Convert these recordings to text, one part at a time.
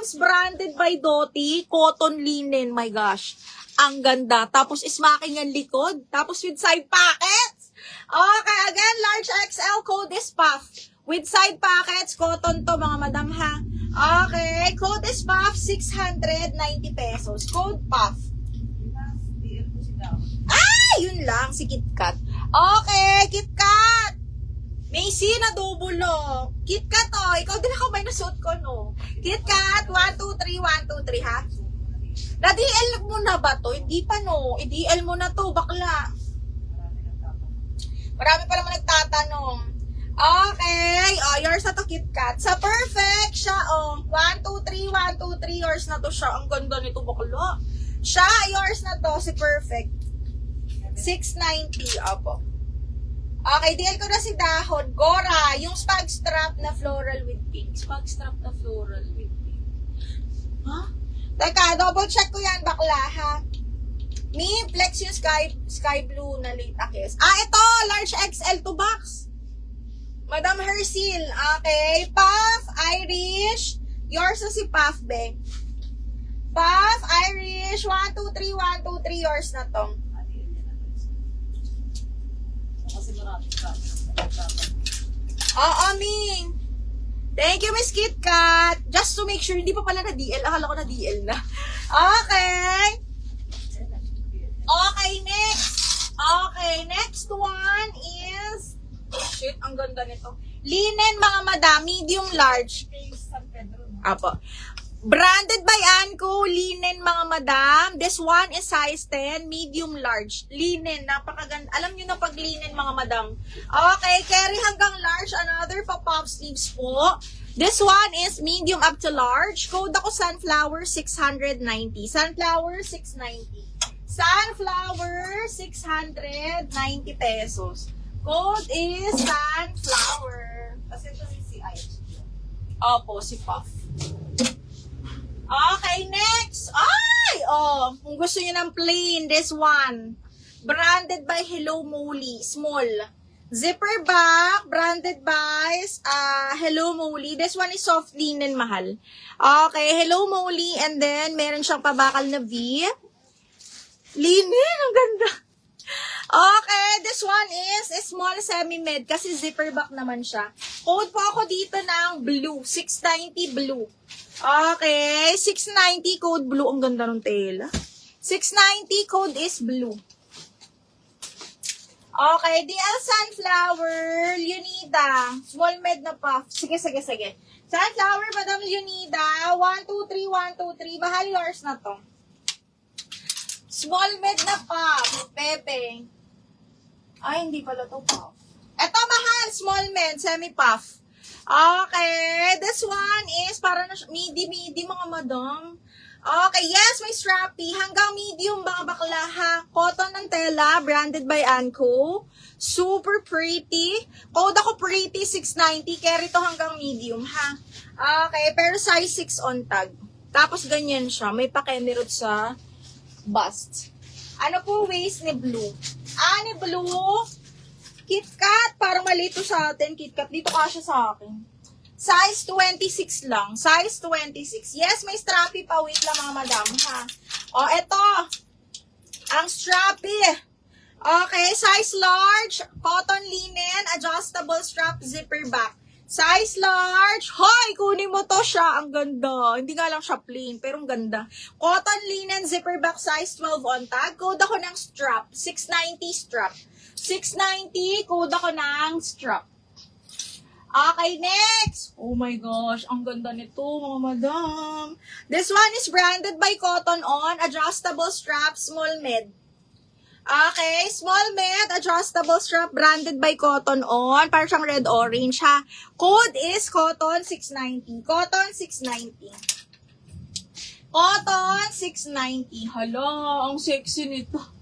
is branded by Doty. Cotton linen. My gosh. Ang ganda. Tapos smacking ang likod. Tapos with side pockets. Okay, again, large XL. Code is puff. With side pockets. Cotton to, mga madam, ha? Okay. Code is puff. 690 pesos. Code puff. Ah! Yun lang. Si KitKat. Okay, KitKat. Macy na dubulo. KitKat, oh. Ikaw din ako may nasuot ko, no? KitKat, 1, 2, 3, 1, 2, 3, ha? Na-DL mo na ba to? Hindi pa, no? I-DL mo na to, bakla. Marami pa naman nagtatanong. Okay. Oh, yours na to, KitKat. Sa perfect, siya, oh. 1, 2, 3, 1, 2, 3. Yours na to siya. Ang ganda nito, bakla. Siya, yours na to, si perfect. 690, opo. Okay, DL ko na si Dahon. Gora, yung spag strap na floral with pink. Spag strap na floral with pink. Huh? Teka, double check ko yan, bakla, ha? Me, flex yung sky blue na late akis. Ah, ito, large XL to box. Madam Hercil, okay. Puff, Irish. Yours na si Puff, be. Puff, Irish. 1, 2, 3, 1, 2, 3. Yours na to. Oo, Ming. Thank you, Miss KitKat. Just to make sure, hindi pa pala na-DL. Akala ko na-DL na. Okay. Okay, next. Okay, next one is... Shit, ang ganda nito. Linen, mga madam. Medium, large. Apo. Branded by Anco, linen, mga madam. This one is size 10, medium, large. Linen, napakaganda. Alam nyo na pag linen, mga madam. Okay, carry hanggang large. Another pa-pop sleeves po. This one is medium up to large. Code ako Sunflower 690. Sunflower 690. Sunflower 690 pesos. Code is Sunflower. Kasi ito si Ice. Opo, si Puff. Okay, next. Ay! Oh, kung gusto niyo ng plain, this one. Branded by Hello Molly. Small. Zipper back. Branded by Hello Molly. This one is soft linen, mahal. Okay, Hello Molly. And then, meron siyang pabakal na V. Linen. Ang ganda. Okay, this one is a small semi-med kasi zipper back naman siya. Code po ako dito ng blue. 690 blue. Okay, 690 code blue. Ang ganda ng tela. 690 code is blue. Okay, DL Sunflower, Leonida. Small med na puff. Sige. Sunflower, Madam Leonida. 1, 2, 3, 1, 2, 3. Bahal yours na to. Small med na puff. Pepe. Ay, hindi pala to puff. Eto, mahal. Small med, semi-puff. Okay, this one is para na midi mga madam. Okay, yes, may strappy. Hanggang medium mga bakla, ha. Cotton ng tela, branded by Anco. Super pretty. Code ako pretty, 690. Carry to hanggang medium, ha. Okay, pero size 6 on tag. Tapos ganyan siya. May pakenerod sa bust. Ano po waist ni blue? Ni blue. KitKat, parang malito sa atin. KitKat, dito kasya sa akin. Size 26 lang. Size 26. Yes, may strappy pa. Wait lang, mga madam, ha? O, eto. Ang strappy. Okay, size large. Cotton linen. Adjustable strap. Zipper back. Size large. Hoy, kunin mo to siya. Ang ganda. Hindi nga lang siya plain, pero ang ganda. Cotton linen. Zipper back. Size 12 on tag. Code ako ng strap. 690 strap. 690, code ako ng strap. Okay, next. Oh my gosh, ang ganda nito, mga madam. This one is branded by Cotton On, adjustable strap, small med. Okay, small med, adjustable strap, branded by Cotton On. Parang siyang red-orange, ha. Code is Cotton 690. Cotton 690. Cotton 690. Hala, ang sexy nito.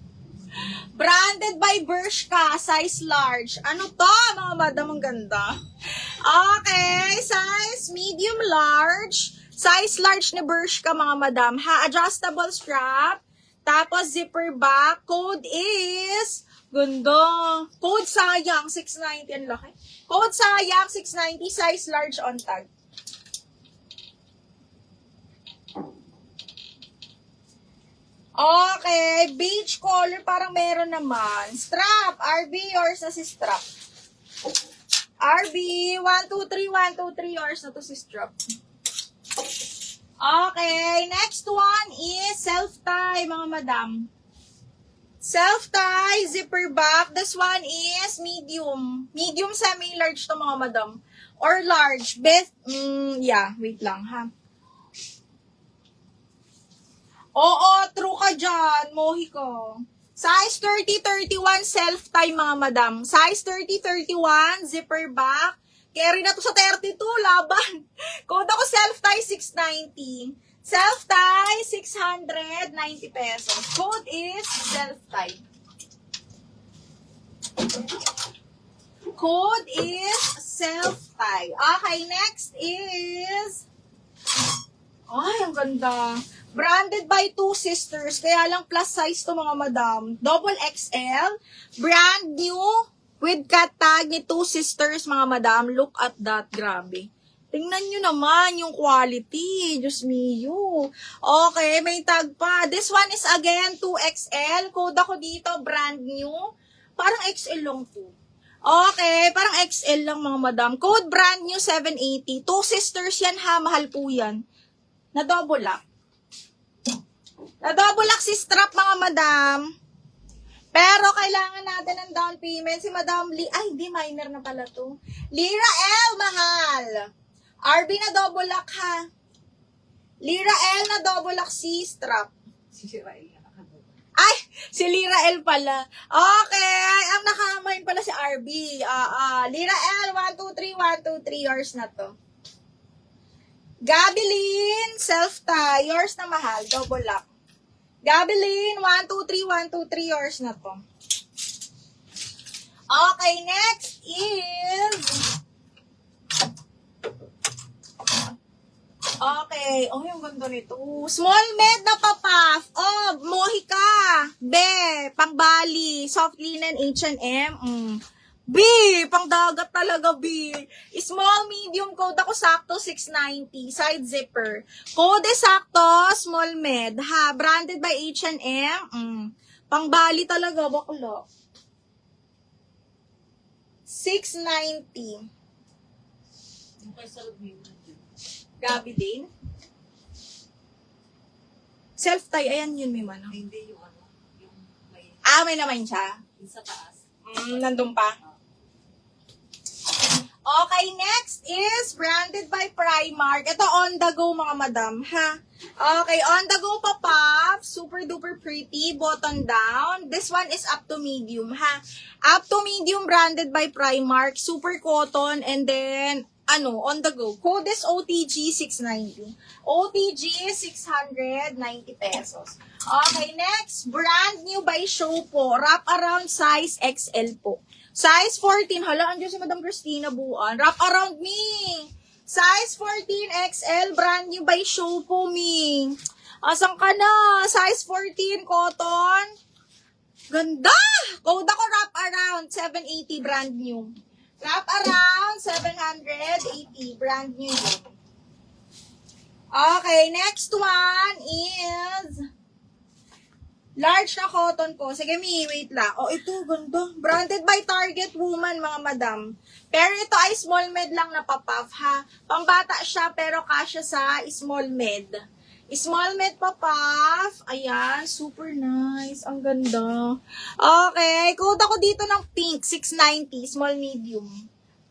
Branded by Bershka, size large. Ano to, mga madam, ang ganda. Okay, size medium large. Size large ni Bershka, mga madam, ha. Adjustable strap. Tapos zipper back. Code is, ganda. Code sayang, 690. Ang laki. Code sayang, 690. Size large on tag. Okay, beige color, parang meron naman. Strap, RB, yours na si strap. RB, 1, 2, 3, 1, 2, 3, yours na to si strap. Okay, next one is self-tie, mga madam. Self-tie, zipper back. This one is medium. Medium, semi-large to, mga madam. Or large. Best, yeah, wait lang, ha. Oo, true ka dyan, mohi ko. Size 30-31, self-tie, mga madam. Size 30-31, zipper back. Carry na to sa 32, laban. Code ako self-tie, 690. Self-tie, 690 pesos. Code is self-tie. Code is self-tie. Okay, next is... Ay, ang ganda. Branded by Two Sisters. Kaya lang plus size to, mga madam. Double XL. Brand new. With cat tag ni Two Sisters, mga madam. Look at that. Grabe. Tingnan nyo naman yung quality. Diyos mio. Okay, may tag pa. This one is again 2XL. Code ako dito, brand new. Parang XL lang to. Okay, parang XL lang, mga madam. Code brand new, 780. Two Sisters yan, ha. Mahal po yan. Na double lock. Na double lock si strap, mga madam. Pero kailangan natin ng down payment. Si Madam Lee, ay, hindi, minor na pala to. Lira L, mahal. RB na double lock, ha. Lira L na double lock si strap. Ay, si Lira L pala. Okay, ang nakamain pala si RB. Lira L, 1, 2, 3, 1, 2, 3, yours na to. Gabylin, self-tie, yours na mahal, double lock. Gabylin, 1, 2, 3, 1, 2, 3, yours na to. Okay, next is... Okay, oh, yung ganda nito. Small med na papaf. Oh, mohika. Be, pang Bali. Soft linen, H&M. B, pang dagat talaga, B. Small, medium, code ako sakto, 690. Side zipper. Code sakto, small med. Ha, branded by H&M. Pang Bali talaga, bakla. 690. Gabi din. Self-tie, ayan yun, may mano. Hindi yung ano, yung may, May naman siya. yung sa taas. Nandun pa. Okay, next is branded by Primark. Ito on the go, mga madam, ha? Okay, on the go pa, Puff. Super duper pretty. Button down. This one is up to medium, ha? Up to medium, branded by Primark. Super cotton. And then, on the go. Code is OTG 690. OTG 690 pesos. Okay, next. Brand new by Show po. Wrap around size XL po. Size 14. Hala, andyan si Madam Christina Buan. Wrap around me. Size 14 XL. Brand new by Show po, me. Asan ka na? Size 14 cotton. Ganda! Code ako wrap around. 780 brand new. Wrap around 780 brand new yun. Okay, next one is large na cotton po. Sige, mi, wait lang. Oh, ito, ganda. Branded by Target Woman, mga madam. Pero ito ay small med lang na papaf, ha? Pambata siya, pero kasya sa small med. Small med papaf. Ayan, super nice. Ang ganda. Okay, code ako dito ng pink, 690, small medium.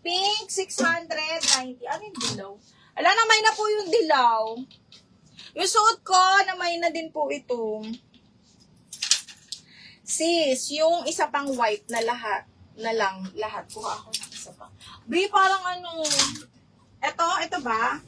Pink, 690. Ano yung dilaw? Ala, namay na po yung dilaw. Yung suot ko, namay na din po ito. Sis, yung isa pang white na lahat, lahat. Kuha ako ng isa pa. B, parang ito ba?